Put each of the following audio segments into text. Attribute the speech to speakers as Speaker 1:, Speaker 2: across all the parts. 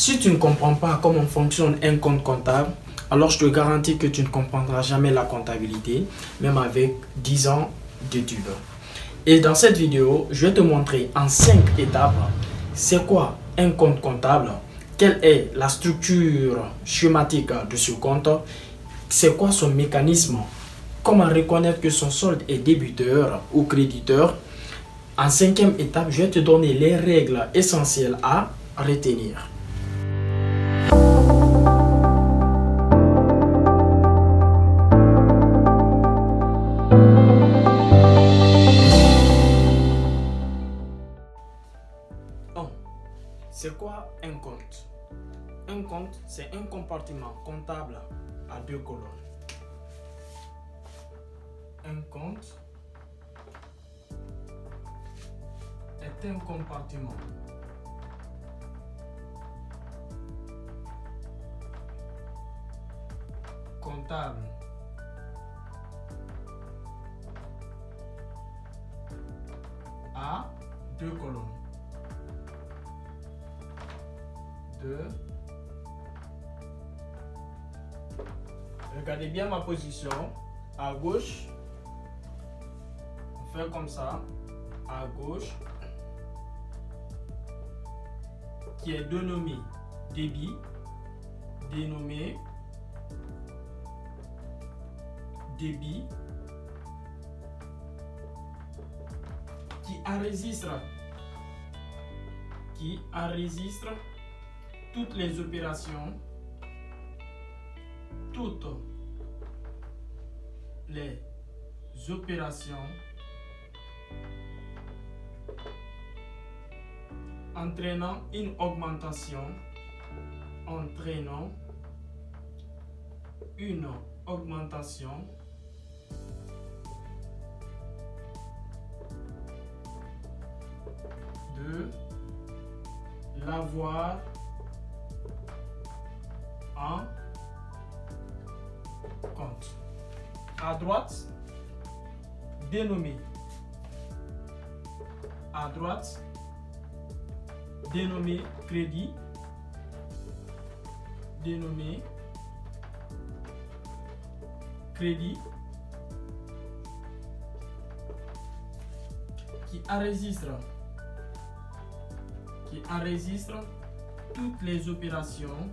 Speaker 1: Si tu ne comprends pas comment fonctionne un compte comptable, alors je te garantis que tu ne comprendras jamais la comptabilité, même avec 10 ans d'études. Et dans cette vidéo, je vais te montrer en 5 étapes c'est quoi un compte comptable, quelle est la structure schématique de ce compte, c'est quoi son mécanisme, comment reconnaître que son solde est débiteur ou créditeur. En 5e étape, je vais te donner les règles essentielles à retenir. C'est quoi un compte? Un compte, c'est un compartiment comptable à 2 colonnes. Un compte est un compartiment comptable à 2 colonnes. Regardez bien ma position. À gauche, on fait comme ça. À gauche, qui est dénommé débit, dénommé débit, qui enregistre toutes les opérations, entraînant une augmentation de l'avoir en compte. À droite, dénommé. À droite, dénommé crédit, dénommé crédit, qui enregistre toutes les opérations,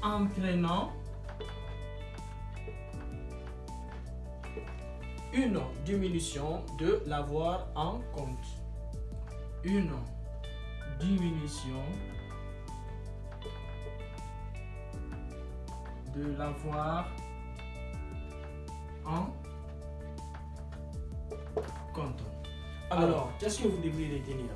Speaker 1: entraînant une diminution de l'avoir en compte. Une diminution de l'avoir en compte. Alors, qu'est-ce que vous devez retenir?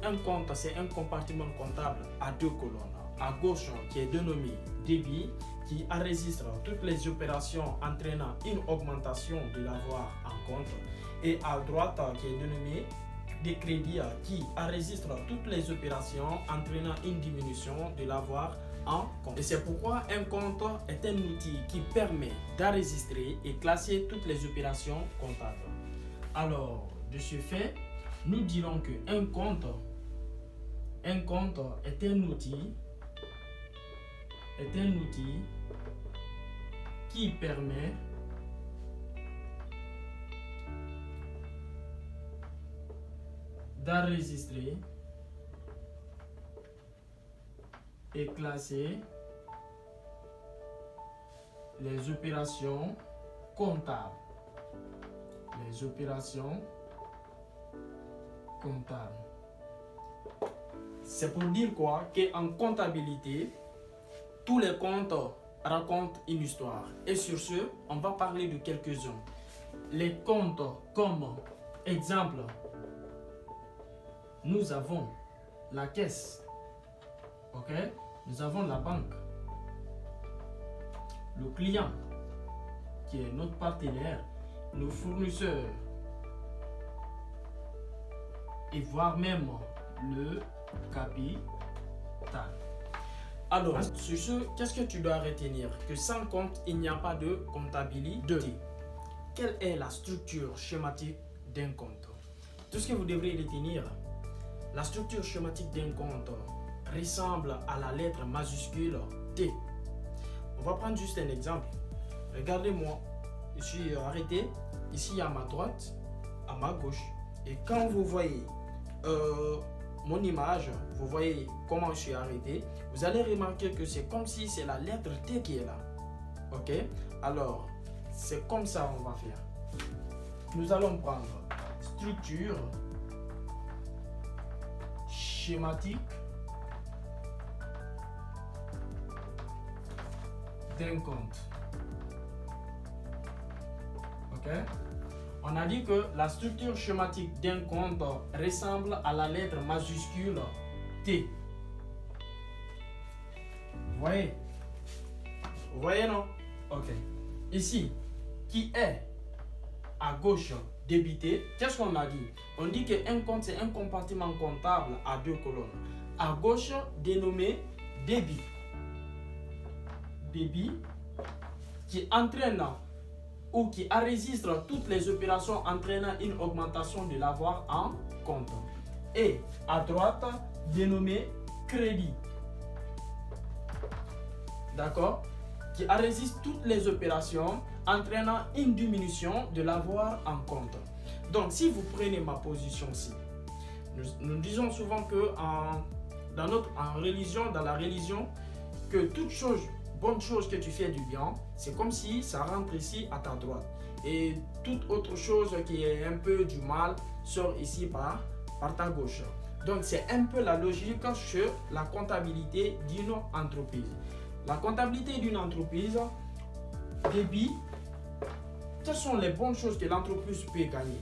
Speaker 1: Un compte, c'est un compartiment comptable à 2 colonnes. À gauche, qui est dénommé débit, qui enregistre toutes les opérations entraînant une augmentation de l'avoir en compte. Et à droite, qui est dénommé des crédits, qui enregistre toutes les opérations entraînant une diminution de l'avoir en compte. Et c'est pourquoi un compte est un outil qui permet d'enregistrer et classer toutes les opérations comptables. Alors, de ce fait, nous dirons que un compte est un outil qui permet d'enregistrer et classer les opérations comptables. C'est pour dire quoi? Qu'en comptabilité, tous les comptes racontent une histoire. Et sur ce, on va parler de quelques-uns. Les comptes comme exemple, nous avons la caisse, nous avons la banque, le client qui est notre partenaire, nos fournisseurs et voire même le capital. Alors, sur ce, qu'est-ce que tu dois retenir? Que sans compte, il n'y a pas de comptabilité. quelle est la structure schématique d'un compte? Tout ce que vous devrez retenir, la structure schématique d'un compte ressemble à la lettre majuscule T. On va prendre juste un exemple. Regardez-moi, je suis arrêté ici à ma droite, à ma gauche. Et quand vous voyez mon image, vous voyez comment je suis arrêté, vous allez remarquer que c'est comme si c'est la lettre T qui est là. Ok? Alors, c'est comme ça qu'on va faire. Nous allons prendre structure schématique d'un compte. Ok? On a dit que la structure schématique d'un compte ressemble à la lettre majuscule T. Vous voyez? Vous voyez, non? Ok. Ici, qui est à gauche débité, qu'est-ce qu'on a dit? On dit qu'un compte, c'est un compartiment comptable à 2 colonnes. À gauche, dénommé débit. Débit qui entraîne ou qui enregistre toutes les opérations entraînant une augmentation de l'avoir en compte. Et à droite, dénommé crédit. D'accord? Qui enregistre toutes les opérations entraînant une diminution de l'avoir en compte. Donc, si vous prenez ma position-ci, nous disons souvent que dans la religion, que toute chose, bonne chose que tu fais du bien, c'est comme si ça rentre ici à ta droite. Et toute autre chose qui est un peu du mal sort ici par ta gauche. Donc, c'est un peu la logique sur la comptabilité d'une entreprise. La comptabilité d'une entreprise, débit, quelles sont les bonnes choses que l'entreprise peut gagner?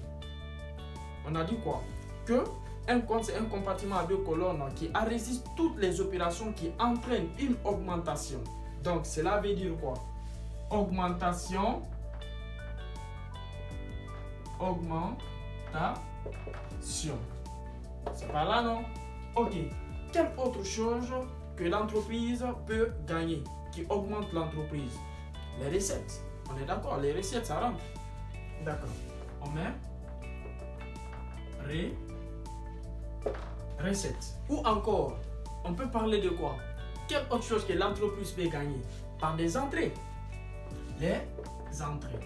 Speaker 1: On a dit quoi? Que un compte, c'est un compartiment à 2 colonnes qui enregistre toutes les opérations qui entraînent une augmentation. Donc, cela veut dire quoi? Augmentation. C'est pas là, non? Ok. Quelle autre chose que l'entreprise peut gagner qui augmente l'entreprise? Les recettes. On est d'accord, les recettes, ça rentre. D'accord. On met recettes. Ou encore, on peut parler de quoi? Quelle autre chose que l'entreprise peut gagner? Par des entrées. Les entrées.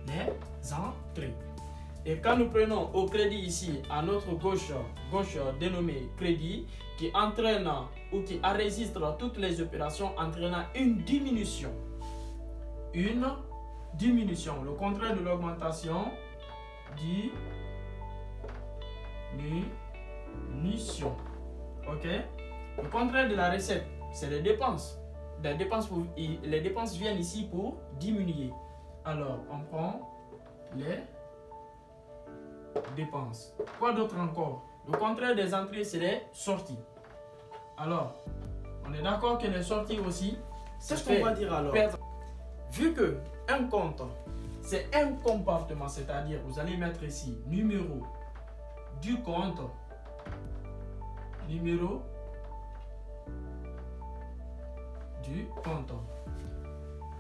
Speaker 1: Les entrées. Et quand nous prenons au crédit ici, à notre gauche dénommé crédit, qui entraîne ou qui enregistre toutes les opérations entraînant une diminution. Une diminution. Le contraire de l'augmentation, diminution. Ok? Le contraire de la recette, c'est les dépenses. Les dépenses viennent ici pour diminuer. Alors, on prend les dépenses. Quoi d'autre encore? Le contraire des entrées, c'est les sorties. Alors, on est d'accord que les sorties aussi, c'est ce qu'on va dire alors. Vu que un compte, c'est un compartiment, c'est-à-dire, vous allez mettre ici numéro du compte, numéro du compte.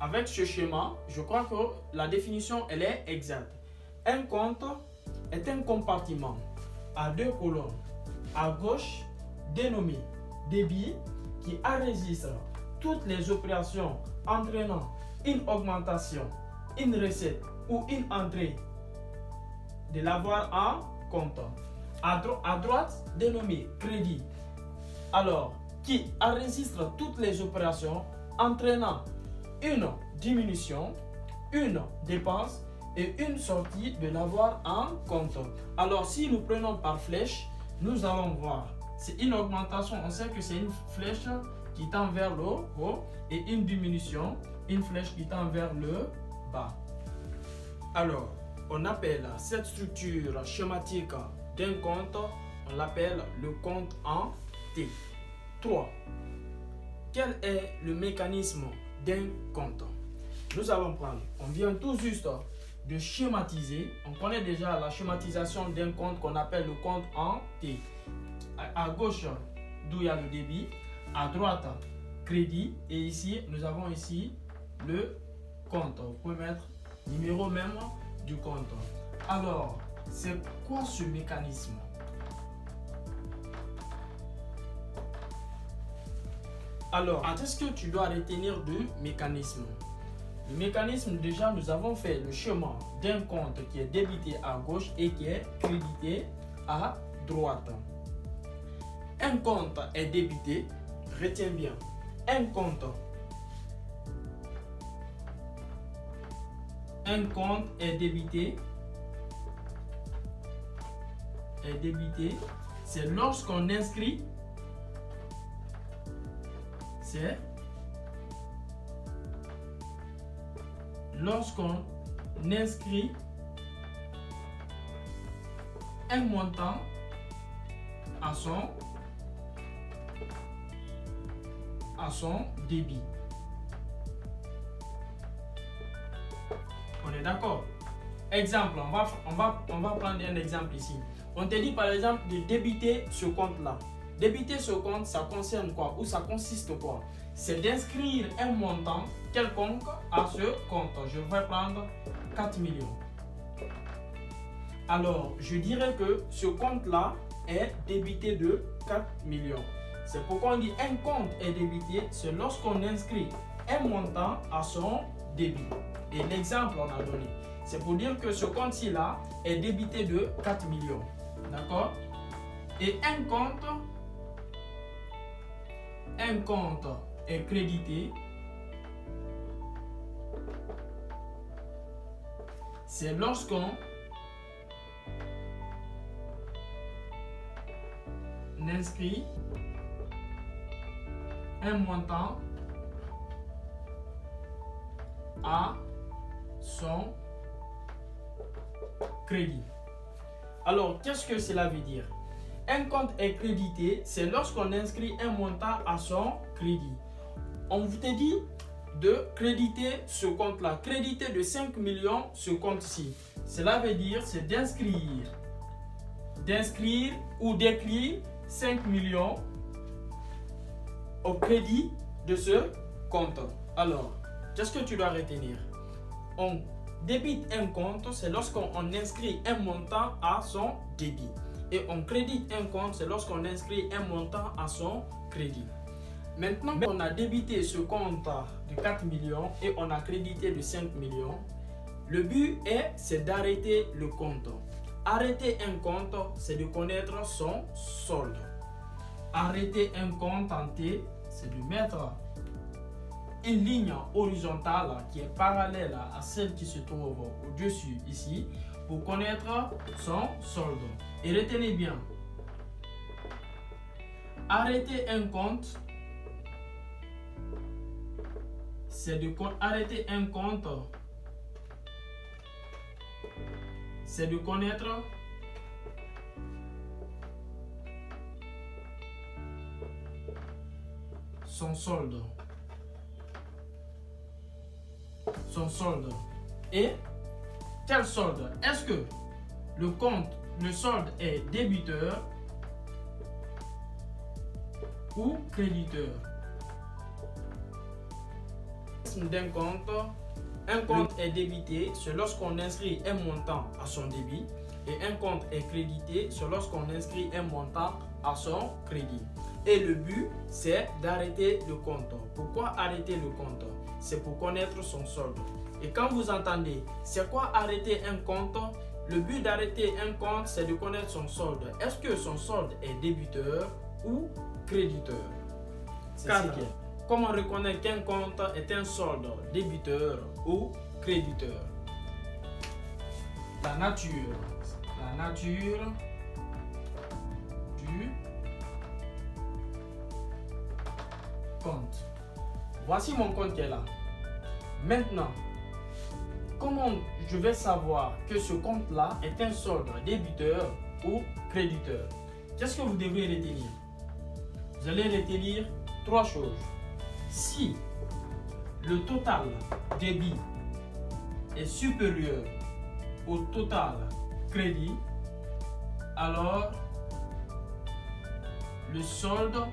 Speaker 1: Avec ce schéma, je crois que la définition, elle est exacte. Un compte est un compartiment à 2 colonnes. À gauche, dénommé débit, qui enregistre toutes les opérations entraînant une augmentation, une recette ou une entrée de l'avoir en compte. À droite, dénommé crédit. Alors, qui enregistre toutes les opérations entraînant une diminution, une dépense et une sortie de l'avoir en compte. Alors, si nous prenons par flèche, nous allons voir. C'est une augmentation, on sait que c'est une flèche qui tend vers le haut et une diminution, une flèche qui tend vers le bas. Alors, on appelle cette structure schématique d'un compte, on l'appelle le compte en T. 3. Quel est le mécanisme d'un compte? Nous allons prendre, on vient tout juste de schématiser, on connaît déjà la schématisation d'un compte qu'on appelle le compte en T. À gauche, d'où il y a le débit, à droite, crédit, et ici, nous avons ici le compte. Vous pouvez mettre numéro même du compte. Alors, c'est quoi ce mécanisme? Alors, qu'est-ce que tu dois retenir du mécanisme? Le mécanisme, déjà, nous avons fait le chemin d'un compte qui est débité à gauche et qui est crédité à droite. Un compte est débité, retiens bien, un compte est débité, c'est lorsqu'on inscrit, un montant à son débit. On est d'accord? Exemple, on va prendre un exemple ici. On te dit par exemple de débiter ce compte-là. Débiter ce compte, ça concerne quoi? Ou ça consiste quoi? C'est d'inscrire un montant quelconque à ce compte. Je vais prendre 4 millions. Alors, je dirais que ce compte-là est débité de 4 millions. C'est pourquoi on dit un compte est débité, c'est lorsqu'on inscrit un montant à son débit. Et l'exemple on a donné, c'est pour dire que ce compte-ci là est débité de 4 millions. D'accord? Et un compte est crédité, c'est lorsqu'on inscrit un montant à son crédit. Alors, qu'est-ce que cela veut dire? Un compte est crédité, c'est lorsqu'on inscrit un montant à son crédit. On vous a dit de créditer ce compte-là, créditer de 5 millions ce compte-ci. Cela veut dire c'est d'inscrire ou d'écrire 5 millions au crédit de ce compte. Alors, qu'est-ce que tu dois retenir? On débite un compte, c'est lorsqu'on inscrit un montant à son débit. Et on crédite un compte, c'est lorsqu'on inscrit un montant à son crédit. Maintenant qu'on a débité ce compte de 4 millions et on a crédité de 5 millions, le but c'est d'arrêter le compte. Arrêter un compte, c'est de connaître son solde. Arrêter un compte en T, c'est de mettre une ligne horizontale qui est parallèle à celle qui se trouve au-dessus ici pour connaître son solde. Et retenez bien, arrêter un compte, c'est de connaître son solde. Et quel solde? Est-ce que le solde est débiteur ou créditeur? D'un compte, un compte est débité, c'est lorsqu'on inscrit un montant à son débit, et un compte est crédité, c'est lorsqu'on inscrit un montant à son crédit. Et le but, c'est d'arrêter le compte. Pourquoi arrêter le compte? C'est pour connaître son solde. Et quand vous entendez, c'est quoi arrêter un compte? Le but d'arrêter un compte, c'est de connaître son solde. Est-ce que son solde est débiteur ou créditeur? Comment reconnaître qu'un compte est un solde débiteur ou créditeur? La nature du compte. Voici mon compte qui est là. Maintenant, comment je vais savoir que ce compte-là est un solde débiteur ou créditeur? Qu'est-ce que vous devez retenir? Vous allez retenir 3 choses. Si le total débit est supérieur au total crédit, alors le solde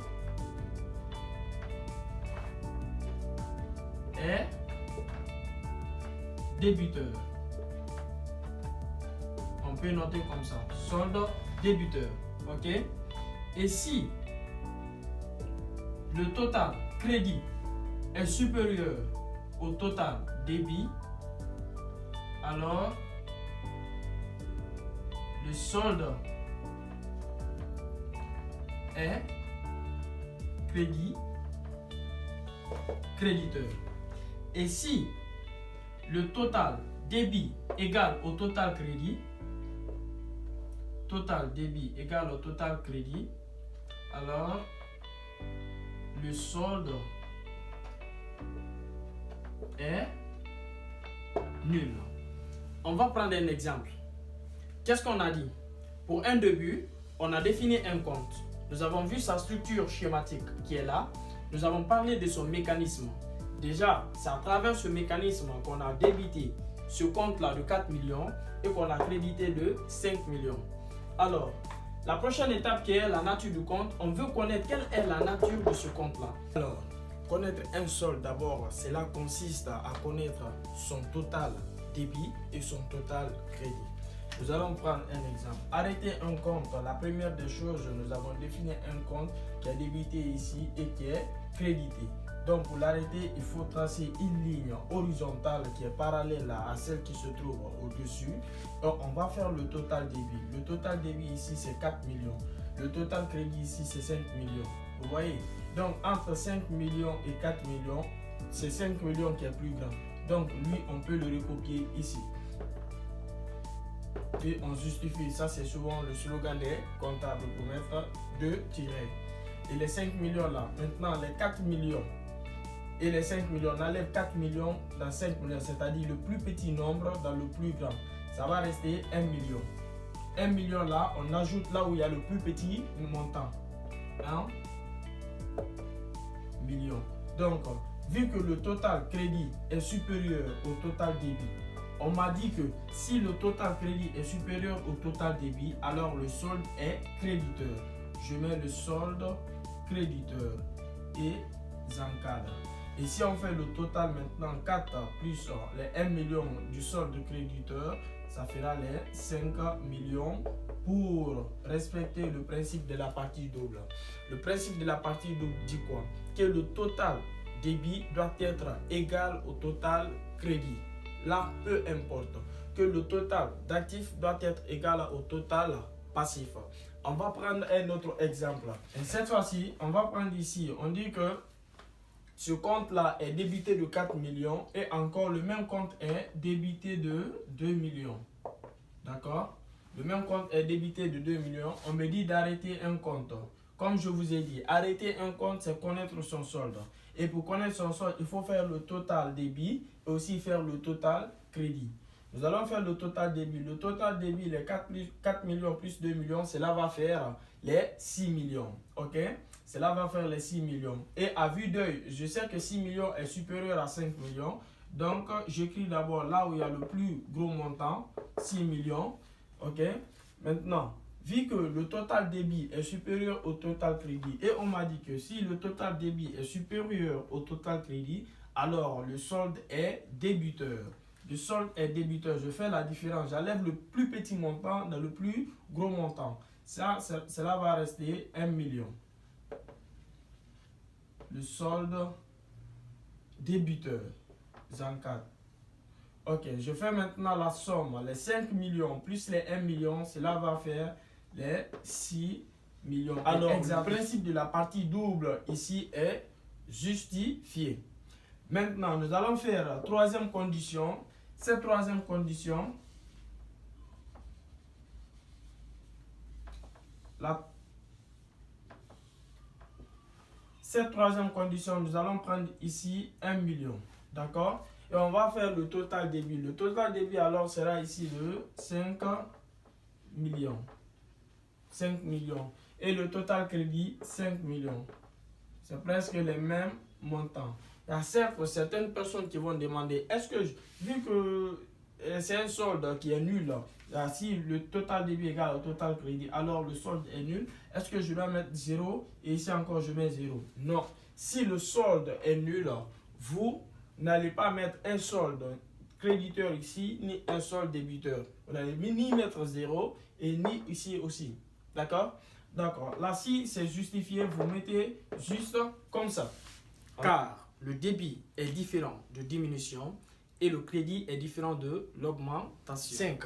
Speaker 1: est débiteur. On peut noter comme ça, solde débiteur. Ok? Et si le total crédit est supérieur au total débit, alors le solde est créditeur. Et si le total débit égale au total crédit, total débit égale au total crédit, alors le solde est nul. On va prendre un exemple. Qu'est-ce qu'on a dit? Pour un début, on a défini un compte. Nous avons vu sa structure schématique qui est là. Nous avons parlé de son mécanisme. Déjà, c'est à travers ce mécanisme qu'on a débité ce compte-là de 4 millions et qu'on a crédité de 5 millions. Alors, la prochaine étape qui est la nature du compte, on veut connaître quelle est la nature de ce compte-là. Alors, connaître un solde d'abord, cela consiste à connaître son total débit et son total crédit. Nous allons prendre un exemple. Arrêter un compte, la première des choses, nous avons défini un compte qui est débité ici et qui est crédité. Donc pour l'arrêter, il faut tracer une ligne horizontale qui est parallèle à celle qui se trouve au-dessus. Donc on va faire le total débit. Le total débit ici c'est 4 millions. Le total crédit ici c'est 5 millions. Vous voyez? Donc entre 5 millions et 4 millions, c'est 5 millions qui est plus grand. Donc lui, on peut le recopier ici. Et on justifie, ça c'est souvent le slogan des comptables pour mettre 2 tirets. Et les 5 millions là, maintenant les 4 millions et les 5 millions, on enlève 4 millions dans 5 millions, c'est-à-dire le plus petit nombre dans le plus grand. Ça va rester 1 million. 1 million là, on ajoute là où il y a le plus petit montant. 1 million. Donc, vu que le total crédit est supérieur au total débit, on m'a dit que si le total crédit est supérieur au total débit, alors le solde est créditeur. Je mets le solde créditeur et j'encadre. Et si on fait le total maintenant, 4 plus les 1 million du solde créditeur, ça fera les 5 millions pour respecter le principe de la partie double. Le principe de la partie double dit quoi? Que le total débit doit être égal au total crédit. Là, peu importe, que le total d'actifs doit être égal au total passif. On va prendre un autre exemple. Et cette fois-ci, on va prendre ici, on dit que ce compte-là est débité de 4 millions et encore le même compte est débité de 2 millions. D'accord? Le même compte est débité de 2 millions. On me dit d'arrêter un compte. Comme je vous ai dit, arrêter un compte, c'est connaître son solde. Et pour connaître son solde, il faut faire le total débit et aussi faire le total crédit. Nous allons faire le total débit. Le total débit, les 4 millions plus 2 millions, cela va faire les 6 millions. Ok? Cela va faire les 6 millions. Et à vue d'œil, je sais que 6 millions est supérieur à 5 millions. Donc, j'écris d'abord là où il y a le plus gros montant, 6 millions. Ok? Maintenant, vu que le total débit est supérieur au total crédit, et on m'a dit que si le total débit est supérieur au total crédit, alors le solde est débiteur. Le solde est débiteur. Je fais la différence. J'enlève le plus petit montant dans le plus gros montant. Cela va rester 1 million. Le solde débiteur. J'encadre. Ok, je fais maintenant la somme. Les 5 millions plus les 1 million, cela va faire les 6 millions. Alors, le principe de la partie double ici est justifié. Maintenant, nous allons faire la troisième condition. Cette troisième condition, nous allons prendre ici 1 million. D'accord? Et on va faire le total débit. Le total débit alors sera ici de 5 millions. 5 millions. Et le total crédit, 5 millions. C'est presque les mêmes montants. Il y a certes certaines personnes qui vont demander, est-ce que, vu que c'est un solde qui est nul, si le total débit est égal au total crédit, alors le solde est nul, est-ce que je dois mettre 0 et ici encore je mets 0? Non. Si le solde est nul, vous n'allez pas mettre un solde créditeur ici, ni un seul débiteur. Vous n'allez ni mettre 0 et ni ici aussi. D'accord? D'accord. Là, si c'est justifié, vous mettez juste comme ça. Car le débit est différent de diminution et le crédit est différent de l'augmentation. 5.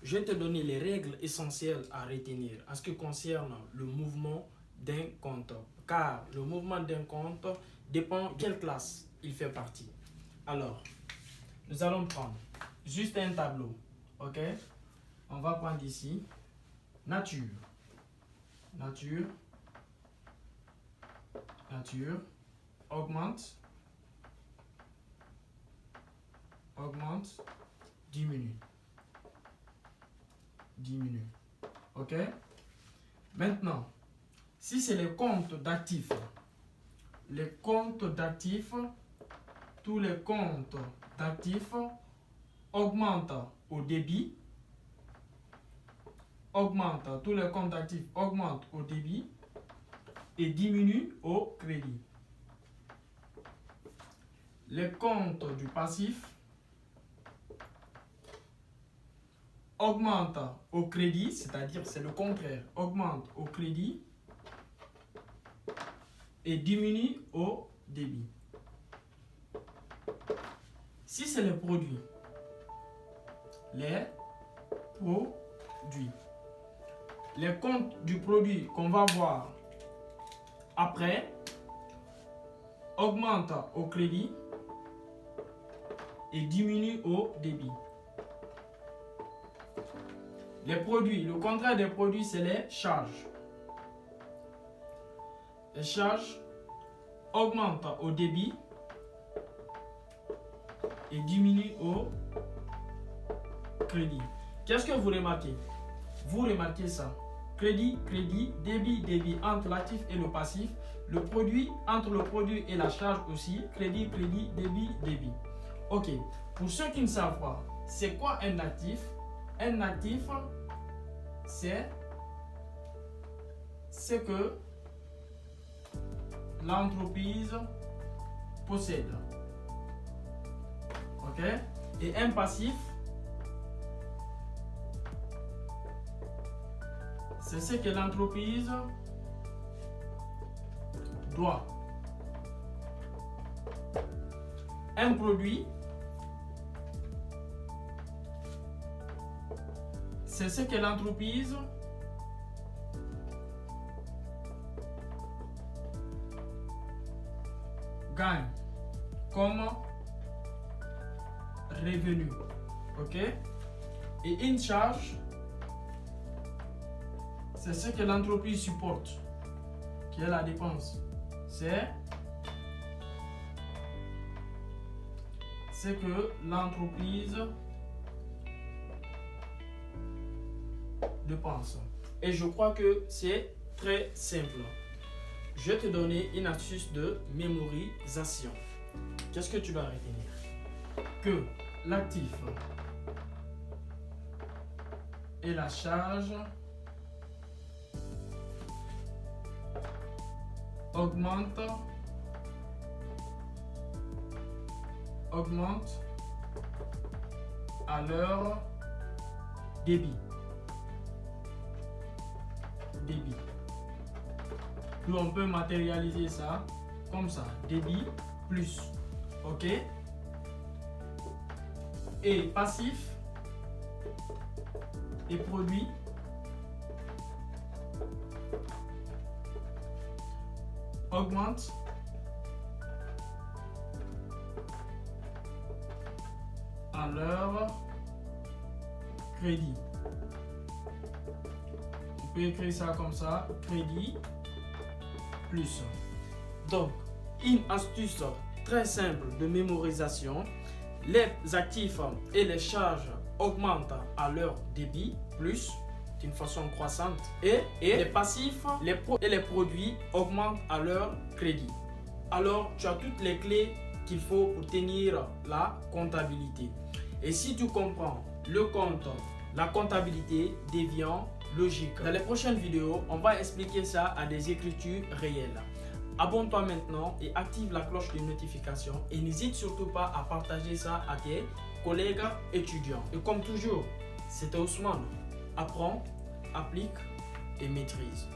Speaker 1: Je vais te donner les règles essentielles à retenir en ce qui concerne le mouvement d'un compte. Car le mouvement d'un compte dépend de quelle classe il fait partie. Alors, nous allons prendre juste un tableau. Ok? On va prendre ici nature. Nature. Nature. Augmente. Augmente. Diminue. Diminue. Ok? Maintenant, si c'est les comptes d'actifs, tous les comptes d'actifs augmentent au débit, tous les comptes d'actifs augmentent au débit et diminuent au crédit. Les comptes du passif augmentent au crédit, c'est-à-dire c'est le contraire, augmente au crédit et diminue au débit. Si c'est les produits, les comptes du produit qu'on va voir après augmentent au crédit et diminuent au débit. Les produits, le contraire des produits, c'est les charges. Les charges augmentent au débit et diminuent au crédit. Qu'est-ce que vous remarquez? Vous remarquez ça. Crédit, crédit, débit, débit entre l'actif et le passif. Le produit, entre le produit et la charge aussi. Crédit, crédit, débit, débit. Ok. Pour ceux qui ne savent pas, c'est quoi un actif? Un actif, c'est ce que l'entreprise possède. Ok? Et un passif, c'est ce que l'entreprise doit. Un produit, c'est ce que l'entreprise gagne comme revenu. Ok? Et une charge, c'est ce que l'entreprise supporte, qui est la dépense. C'est ce que l'entreprise dépense. Et je crois que c'est très simple. Je vais te donner une astuce de mémorisation. Qu'est-ce que tu dois retenir? Que l'actif et la charge augmentent à leur débit. Puis on peut matérialiser ça comme ça, débit plus, ok? Et passif et produit augmente à leur crédit. On peut écrire ça comme ça, crédit plus. Donc, une astuce très simple de mémorisation. Les actifs et les charges augmentent à leur débit plus d'une façon croissante et les passifs et les produits augmentent à leur crédit. Alors, tu as toutes les clés qu'il faut pour tenir la comptabilité. Et si tu comprends le compte, la comptabilité devient logique. Dans les prochaines vidéos, on va expliquer ça à des écritures réelles. Abonne-toi maintenant et active la cloche de notification et n'hésite surtout pas à partager ça à tes collègues étudiants. Et comme toujours, c'était Ousmane. Apprends, applique et maîtrise.